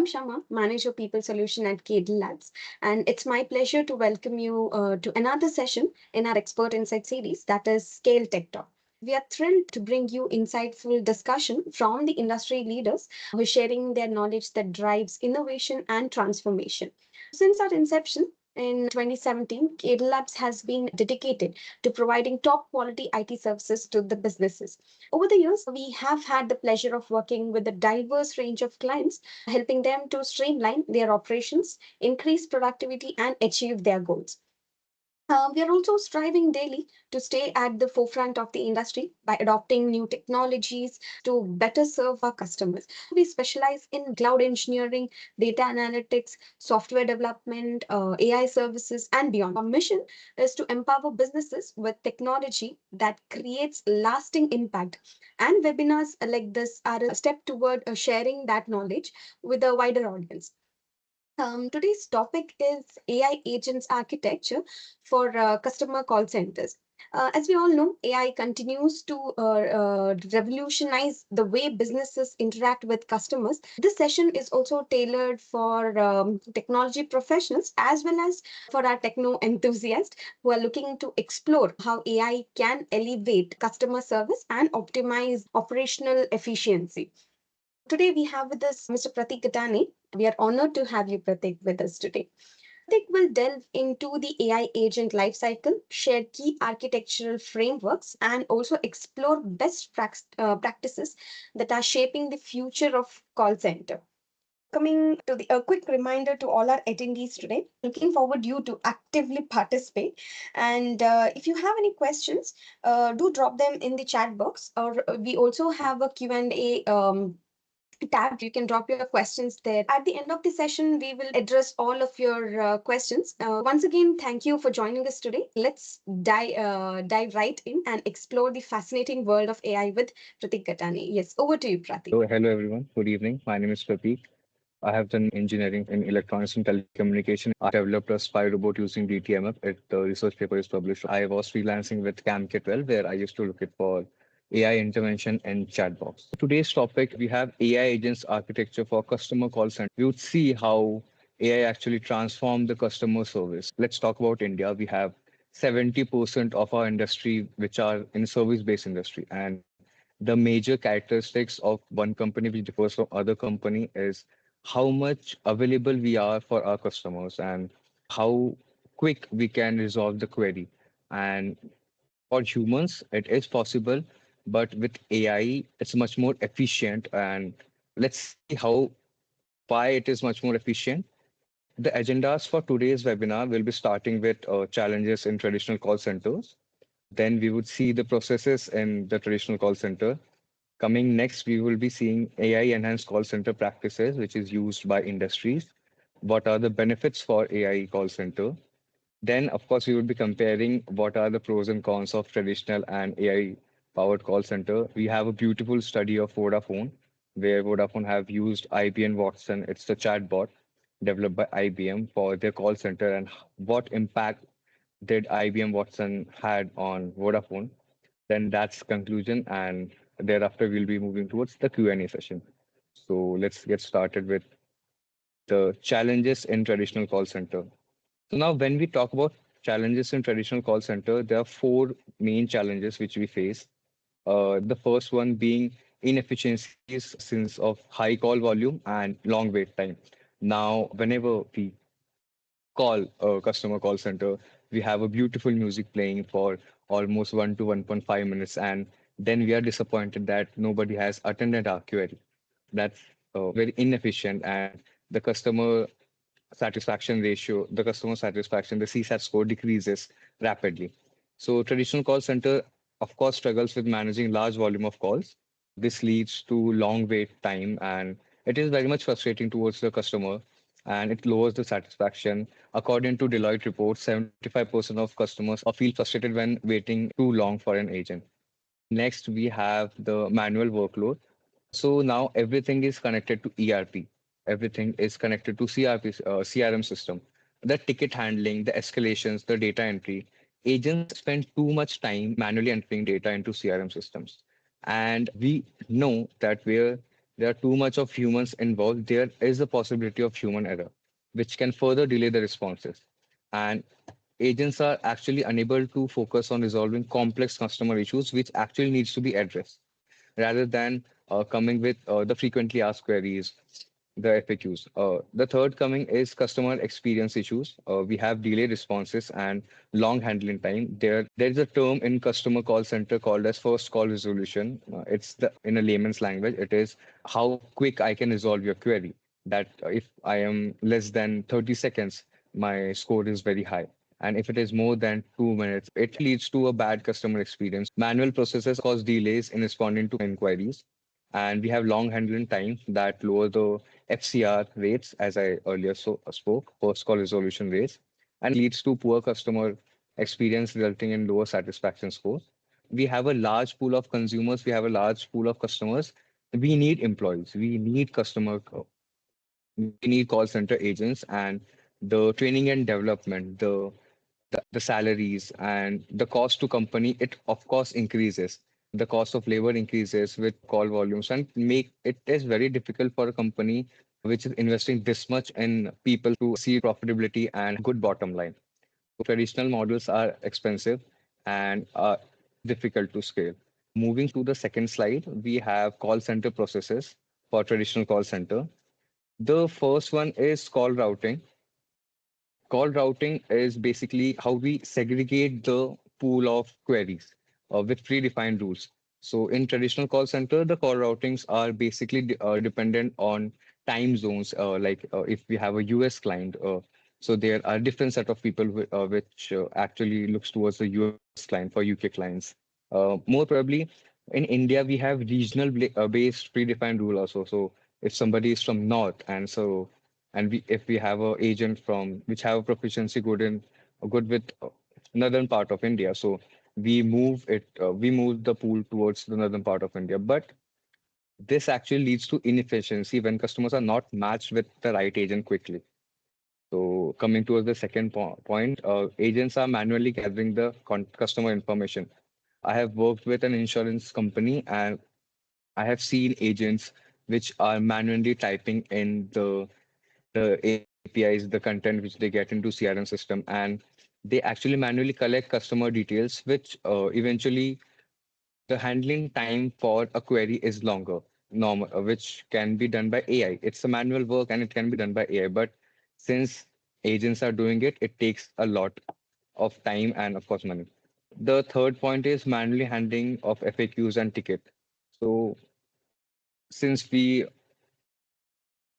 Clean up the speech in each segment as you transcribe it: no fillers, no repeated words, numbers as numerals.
I'm Shama, Manager People Solution at Kadel Labs, and it's my pleasure to welcome you to another session in our Expert Insight series that is Scale Tech Talk. We are thrilled to bring you insightful discussion from the industry leaders who are sharing their knowledge that drives innovation and transformation. Since our inception in 2017, Kadel Labs has been dedicated to providing top quality IT services to the businesses. Over the years, we have had the pleasure of working with a diverse range of clients, helping them to streamline their operations, increase productivity, and achieve their goals. We are also striving daily to stay at the forefront of the industry by adopting new technologies to better serve our customers. We specialize in cloud engineering, data analytics, software development, AI services, and beyond. Our mission is to empower businesses with technology that creates lasting impact. And webinars like this are a step toward sharing that knowledge with a wider audience. Today's topic is AI agents architecture for customer call centers. As we all know, AI continues to revolutionize the way businesses interact with customers. This session is also tailored for technology professionals as well as for our techno enthusiasts who are looking to explore how AI can elevate customer service and optimize operational efficiency. Today we have with us Mr. Prateek Gatane. We are honored to have you, Prateek, with us today. Prateek will delve into the AI agent lifecycle, share key architectural frameworks, and also explore best practices that are shaping the future of call center. Coming to a quick reminder to all our attendees today, looking forward you to actively participate. And if you have any questions, do drop them in the chat box. Or we also have a Q&A tab. You can drop your questions there. At the end of the session, we will address all of your questions. Once again, thank you for joining us today. Let's dive right in and explore the fascinating world of AI with Prateek Gatane. Yes, over to you, Prateek. Hello everyone. Good evening. My name is Prateek. I have done engineering in electronics and telecommunication. I developed a spy robot using DTMF. The research paper is published. I was freelancing with CamK12, where I used to look at for AI intervention and chatbots. Today's topic, we have AI agents architecture for customer call center. We would see how AI actually transformed the customer service. Let's talk about India. We have 70% of our industry which are in service-based industry, and the major characteristics of one company which differs from other company is how much available we are for our customers and how quick we can resolve the query. And for humans, it is possible, but with AI, it's much more efficient. And let's see how why it is much more efficient. The agendas for today's webinar will be starting with challenges in traditional call centers. Then we would see the processes in the traditional call center. Coming next, we will be seeing AI enhanced call center practices, which is used by industries. What are the benefits for AI call center? Then, of course, we would be comparing what are the pros and cons of traditional and AI powered call center. We have a beautiful study of Vodafone, where Vodafone have used IBM Watson. It's the chatbot developed by IBM for their call center, and what impact did IBM Watson had on Vodafone. Then that's conclusion, and thereafter we'll be moving towards the Q&A session. So let's get started with the challenges in traditional call center. So now when we talk about challenges in traditional call center, there are four main challenges which we face. The first one being inefficiencies since of high call volume and long wait time. Now, whenever we call a customer call center, we have a beautiful music playing for almost 1 to 1.5 minutes, and then we are disappointed that nobody has attended our query. That's very inefficient, and the customer satisfaction ratio, the customer satisfaction, the CSAT score decreases rapidly. So traditional call center, of course, struggles with managing large volume of calls. This leads to long wait time, and it is very much frustrating towards the customer, and it lowers the satisfaction. According to Deloitte report, 75% of customers feel frustrated when waiting too long for an agent. Next, we have the manual workload. So now everything is connected to ERP. Everything is connected to CRM system. The ticket handling, the escalations, the data entry. Agents spend too much time manually entering data into CRM systems. And we know that where there are too much of humans involved, there is a possibility of human error, which can further delay the responses. And agents are actually unable to focus on resolving complex customer issues, which actually needs to be addressed, rather than coming with the frequently asked queries, the FAQs. The third coming is customer experience issues. We have delayed responses and long handling time. There is a term in customer call center called as first call resolution. It's the in a layman's language, it is how quick I can resolve your query. That if I am less than 30 seconds, my score is very high. And if it is more than 2 minutes, it leads to a bad customer experience. Manual processes cause delays in responding to inquiries, and we have long handling time that lower the FCR rates, as I earlier spoke, first call resolution rates, and leads to poor customer experience, resulting in lower satisfaction scores. We have a large pool of consumers, we have a large pool of customers. We need employees, we need we need call center agents, and the training and development, the salaries and the cost to company, it of course increases. The cost of labor increases with call volumes, and make it is very difficult for a company which is investing this much in people to see profitability and good bottom line. So traditional models are expensive and are difficult to scale. Moving to the second slide, we have call center processes for traditional call center. The first one is call routing. Call routing is basically how we segregate the pool of queries with predefined rules. So in traditional call center, the call routings are basically dependent on time zones. Like if we have a US client, so there are different set of people which actually looks towards the US client for UK clients. More probably, in India, we have regional based predefined rule also. So if somebody is from North, and so and if we have a agent from which have a proficiency good with northern part of India, so we move the pool towards the northern part of India. But this actually leads to inefficiency when customers are not matched with the right agent quickly. So coming towards the second point, agents are manually gathering the customer information. I have worked with an insurance company, and I have seen agents which are manually typing in the APIs, the content which they get into CRM system, and they actually manually collect customer details, which eventually the handling time for a query is longer, normal, which can be done by AI. It's a manual work and it can be done by AI, but since agents are doing it, it takes a lot of time and of course money. The third point is manually handling of FAQs and ticket. So since we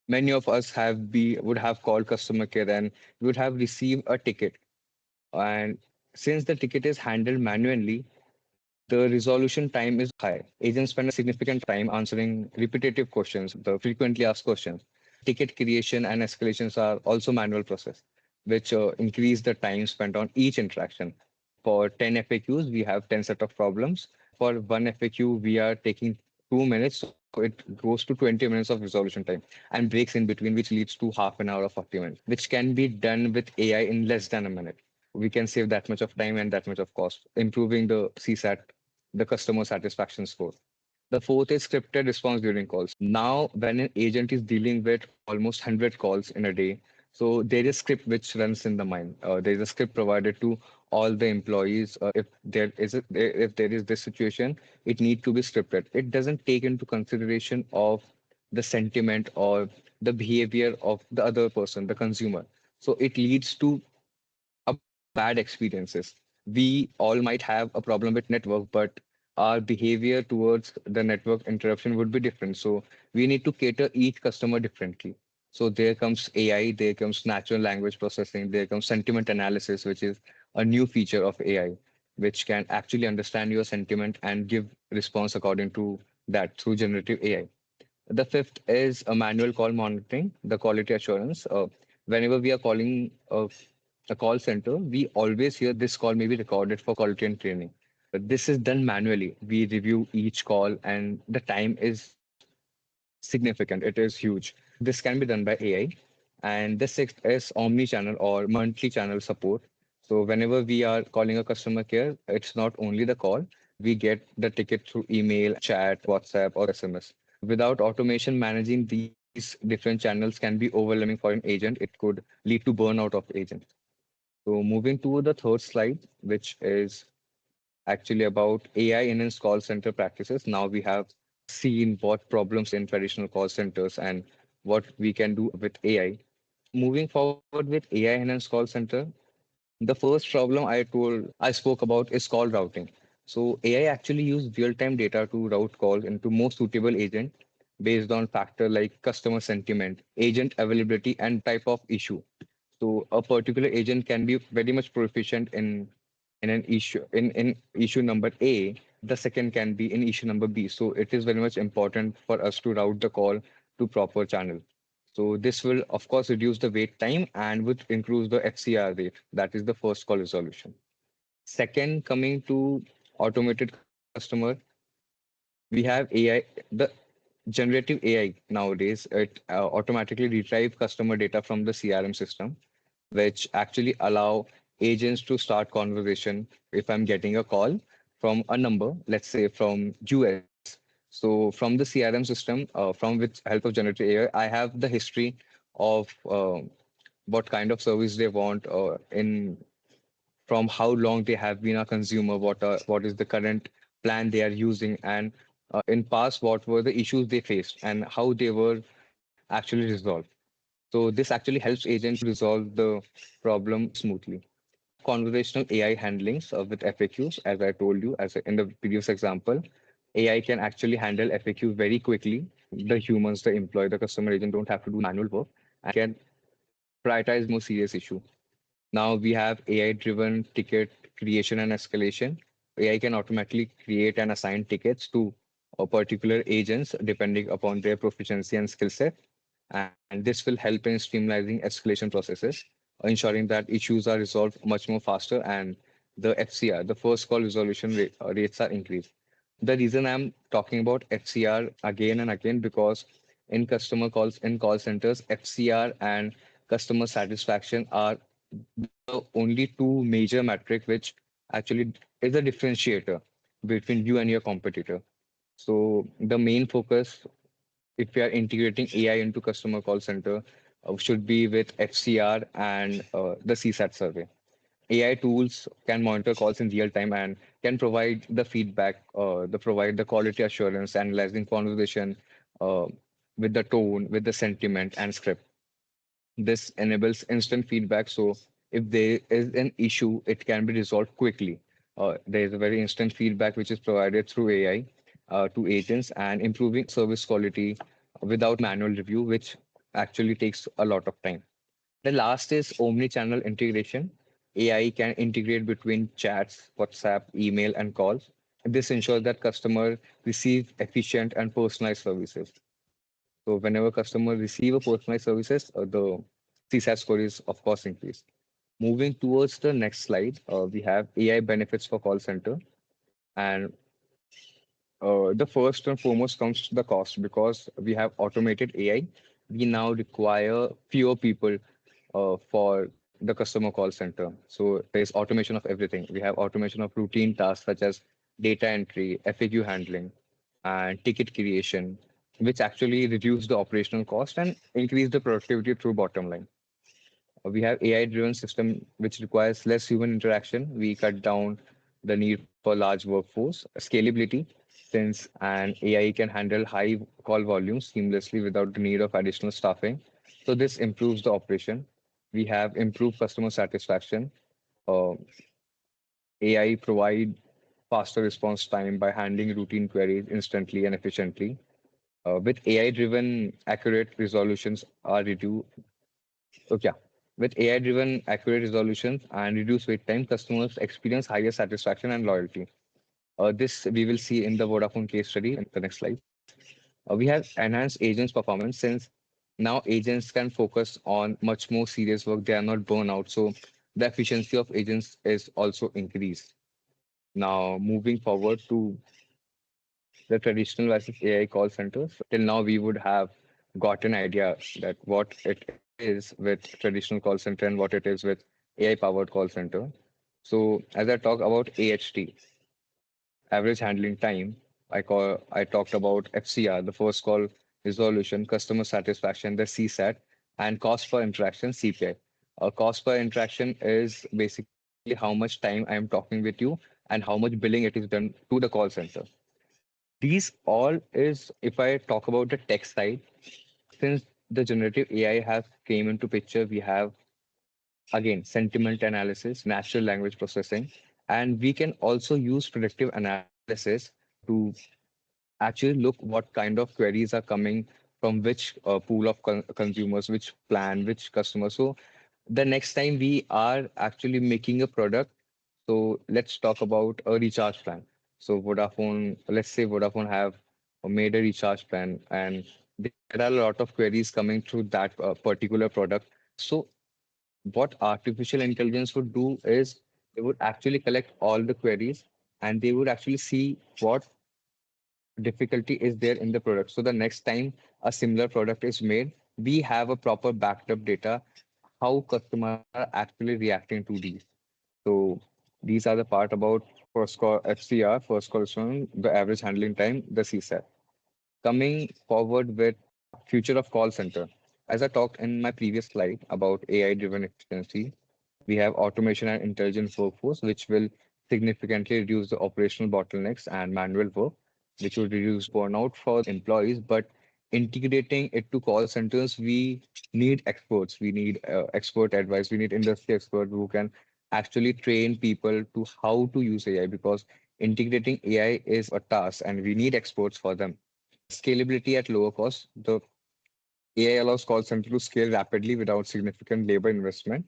many of us have be would have called customer care and would have received a ticket, and since the ticket is handled manually, the resolution time is high. Agents spend a significant time answering repetitive questions, the frequently asked questions. Ticket creation and escalations are also manual process, which increase the time spent on each interaction. For 10 FAQs, we have 10 set of problems. For one FAQ, we are taking 2 minutes, so it goes to 20 minutes of resolution time and breaks in between, which leads to half an hour or 40 minutes, which can be done with AI in less than a minute. We can save that much of time and that much of cost, improving the CSAT, the customer satisfaction score. The fourth is scripted response during calls. Now, when an agent is dealing with almost 100 calls in a day, so there is script which runs in the mind. There is a script provided to all the employees. If there is this situation, it need to be scripted. It doesn't take into consideration of the sentiment or the behavior of the other person, the consumer. So it leads to a bad experiences. We all might have a problem with network, but our behavior towards the network interruption would be different. So we need to cater each customer differently. So there comes AI, there comes natural language processing, there comes sentiment analysis, which is a new feature of AI, which can actually understand your sentiment and give response according to that through generative AI. The fifth is a manual call monitoring, the quality assurance. Whenever we are calling a call center, we always hear this call may be recorded for quality and training. This is done manually. We review each call, and the time is significant. It is huge. This can be done by AI. And the sixth is omni-channel or monthly channel support. So whenever we are calling a customer care, it's not only the call. We get the ticket through email, chat, WhatsApp, or SMS. Without automation, managing these different channels can be overwhelming for an agent. It could lead to burnout of agents. So moving to the third slide, which is actually about AI enhanced call center practices. Now we have seen what problems in traditional call centers and what we can do with AI. Moving forward with AI enhanced call center, the first problem I spoke about is call routing. So AI actually use real-time data to route calls into more suitable agent based on factor like customer sentiment, agent availability, and type of issue. So a particular agent can be very much proficient in an issue in issue number A. The second can be in issue number B. So it is very much important for us to route the call to proper channel. So this will of course reduce the wait time and would improve the FCR rate. That is the first call resolution. Second, coming to automated customer, we have AI. The generative AI nowadays, it automatically retrieve customer data from the CRM system, which actually allow agents to start conversation. If I'm getting a call from a number, let's say from US, so from the CRM system, from with help of generative AI, I have the history of what kind of service they want, in from how long they have been a consumer, what is the current plan they are using, and in past what were the issues they faced and how they were actually resolved. So this actually helps agents to resolve the problem smoothly. We have conversational AI handlings with FAQs, as I told you, in the previous example. AI can actually handle FAQ very quickly. The humans, the employee, the customer agent don't have to do manual work and can prioritize more serious issue. Now we have AI-driven ticket creation and escalation. AI can automatically create and assign tickets to particular agents depending upon their proficiency and skill set. And this will help in streamlining escalation processes, ensuring that issues are resolved much more faster and the FCR, the first call resolution rates are increased. The reason I'm talking about FCR again and again because in customer calls in call centers, FCR and customer satisfaction are the only two major metric which actually is a differentiator between you and your competitor. So the main focus, if we are integrating AI into customer call center, should be with FCR and the CSAT survey. AI tools can monitor calls in real time and can provide the feedback, provide the quality assurance, analyzing conversation uh, with the tone, with the sentiment and script. This enables instant feedback. So if there is an issue, it can be resolved quickly. There is a very instant feedback which is provided through AI to agents and improving service quality without manual review, which actually takes a lot of time. The last is omni-channel integration. AI can integrate between chats, WhatsApp, email, and calls. This ensures that customer receive efficient and personalized services. So whenever customer receive a personalized services, the CSAT score is of course increased. Moving towards the next slide, we have AI benefits for call center. And the first and foremost comes to the cost because we have automated AI. We now require fewer people for the customer call center. So there's automation of everything. We have automation of routine tasks such as data entry, FAQ handling, and ticket creation, which actually reduce the operational cost and increase the productivity through bottom line. We have AI-driven system which requires less human interaction. We cut down the need for large workforce, scalability, since an AI can handle high call volumes seamlessly without the need of additional staffing. So this improves the operation. We have improved customer satisfaction. Uh, AI provide faster response time by handling routine queries instantly and efficiently. With AI-driven accurate resolutions are reduced. Okay. With AI-driven accurate resolutions and reduced wait time, customers experience higher satisfaction and loyalty. This we will see in the Vodafone case study in the next slide. We have enhanced agents' performance since now agents can focus on much more serious work. They are not burnout, so the efficiency of agents is also increased. Now, moving forward to the traditional versus AI call centers. Till now, we would have got an idea that what it is with traditional call center and what it is with AI powered call center. So, as I talk about AHT, average handling time, I talked about FCR, the first call resolution, customer satisfaction, the CSAT, and cost per interaction, CPI. Cost per interaction is basically how much time I am talking with you and how much billing it is done to the call center. These all is, if I talk about the tech side, since the generative AI has came into picture, we have again sentiment analysis, natural language processing, and we can also use predictive analysis to actually look what kind of queries are coming from which pool of consumers, which plan, which customer. So the next time we are actually making a product, so let's talk about a recharge plan. So Vodafone, let's say Vodafone have made a recharge plan, and there are a lot of queries coming through that particular product. So what artificial intelligence would do is they would actually collect all the queries and they would actually see what difficulty is there in the product. So the next time a similar product is made, we have a proper backed up data how customers are actually reacting to these. So these are the part about first call FCR, first call response, the average handling time, the CSAT. Coming forward with future of call center. As I talked in my previous slide about AI driven efficiency, we have automation and intelligent workforce, which will significantly reduce the operational bottlenecks and manual work, which will reduce burnout for employees. But integrating it to call centers, we need experts. We need expert advice. We need industry experts who can actually train people to how to use AI because integrating AI is a task and we need experts for them. Scalability at lower cost. The AI allows call center to scale rapidly without significant labor investment.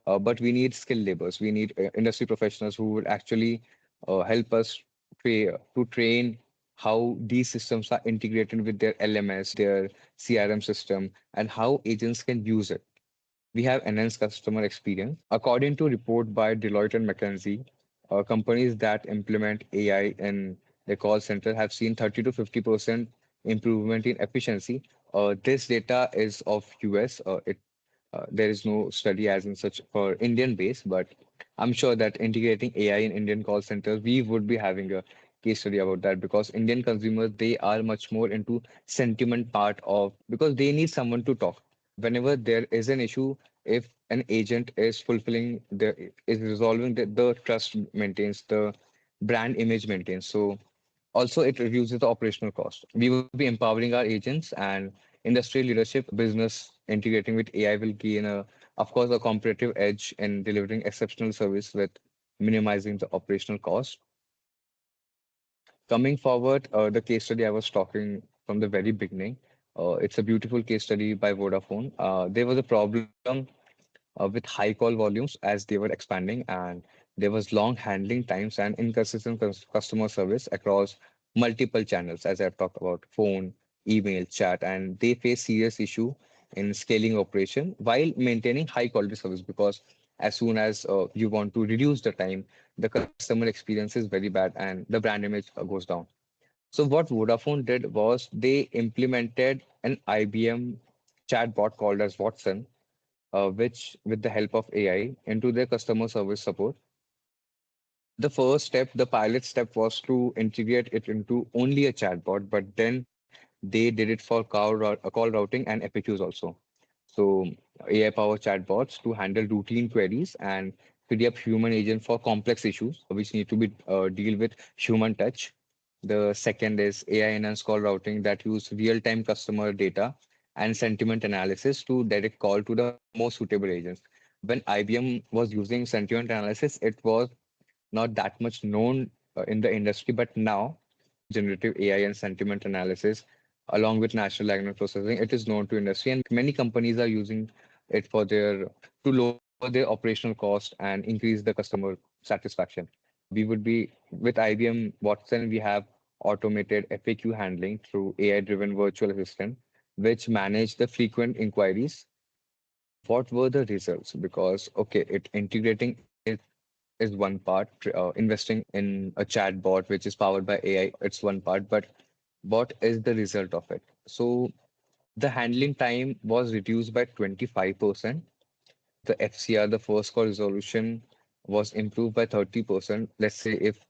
But we need skilled laborers. We need industry professionals who would actually help us to train how these systems are integrated with their LMS, their CRM system, and how agents can use it. We have enhanced customer experience. According to report by Deloitte and McKinsey, companies that implement AI in their call center have seen 30 to 50% improvement in efficiency. This data is of US. There is no study as in such for Indian base, but I'm sure that integrating AI in Indian call centers, we would be having a case study about that because Indian consumers, they are much more into sentiment part of because they need someone to talk. Whenever there is an issue, if an agent is fulfilling is resolving the trust maintains, the brand image maintains. So also, it reduces the operational cost. We would be empowering our agents and industrial leadership, business integrating with AI will gain of course, a competitive edge in delivering exceptional service with minimizing the operational cost. Coming forward, the case study I was talking from the very beginning, it's a beautiful case study by Vodafone. There was a problem with high call volumes as they were expanding, and there was long handling times and inconsistent customer service across multiple channels, as I've talked about phone, email, chat, and they face serious issue in scaling operation while maintaining high quality service because as soon as you want to reduce the time, the customer experience is very bad and the brand image goes down. So what Vodafone did was they implemented an IBM chatbot called as Watson which with the help of AI into their customer service support. The first step, the pilot step was to integrate it into only a chatbot, but then they did it for call routing and FAQs also. So AI powered chatbots to handle routine queries and free up human agent for complex issues which need to be deal with human touch. The second is AI enhanced call routing that use real-time customer data and sentiment analysis to direct call to the most suitable agents. When IBM was using sentiment analysis, it was not that much known in the industry, but now generative AI and sentiment analysis, along with natural language processing, it is known to industry, and many companies are using it for their to lower their operational cost and increase the customer satisfaction. We would be with IBM Watson, we have automated FAQ handling through AI-driven virtual assistant, which manage the frequent inquiries. What were the results? Because okay, it integrating it is one part. Investing in a chat bot which is powered by AI, it's one part. But what is the result of it? So the handling time was reduced by 25%. The FCR, the first call resolution, was improved by 30%. Let's say if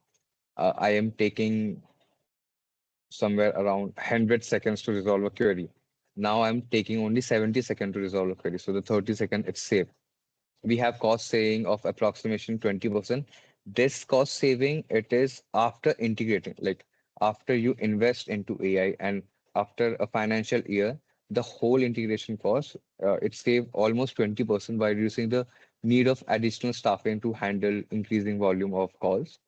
I am taking somewhere around 100 seconds to resolve a query. Now I'm taking only 70 seconds to resolve a query. So the 30 second it's saved. We have cost saving of approximation 20%. This cost saving, it is after integrating, like after you invest into AI and after a financial year, the whole integration cost, it saved almost 20% by reducing the need of additional staffing to handle increasing volume of calls.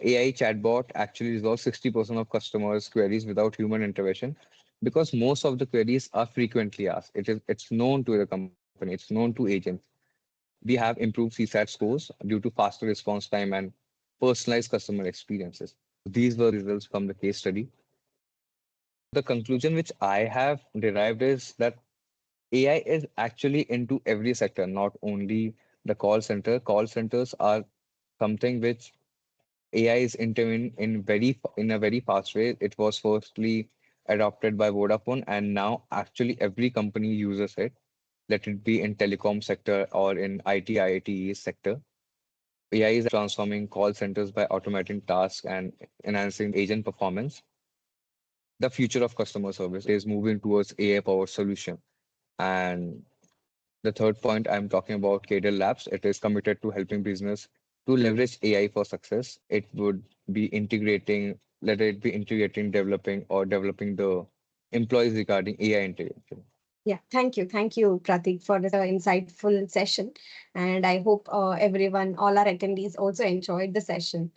AI chatbot actually resolves 60% of customers' queries without human intervention because most of the queries are frequently asked. It's known to the company, it's known to agents. We have improved CSAT scores due to faster response time and personalized customer experiences. So these were results from the case study. The conclusion which I have derived is that AI is actually into every sector, not only the call center. Call centers are something which AI is intervening in a very fast way. It was firstly adopted by Vodafone, and now actually every company uses it, let it be in telecom sector or in IT, IIT sector. AI is transforming call centers by automating tasks and enhancing agent performance. The future of customer service is moving towards AI-powered solution. And the third point I'm talking about, Kadel Labs, it is committed to helping business to leverage AI for success. It would be integrating, let it be integrating, developing, or developing the employees regarding AI integration. Yeah, thank you. Thank you, Pratik, for this insightful session. And I hope everyone, all our attendees also enjoyed the session.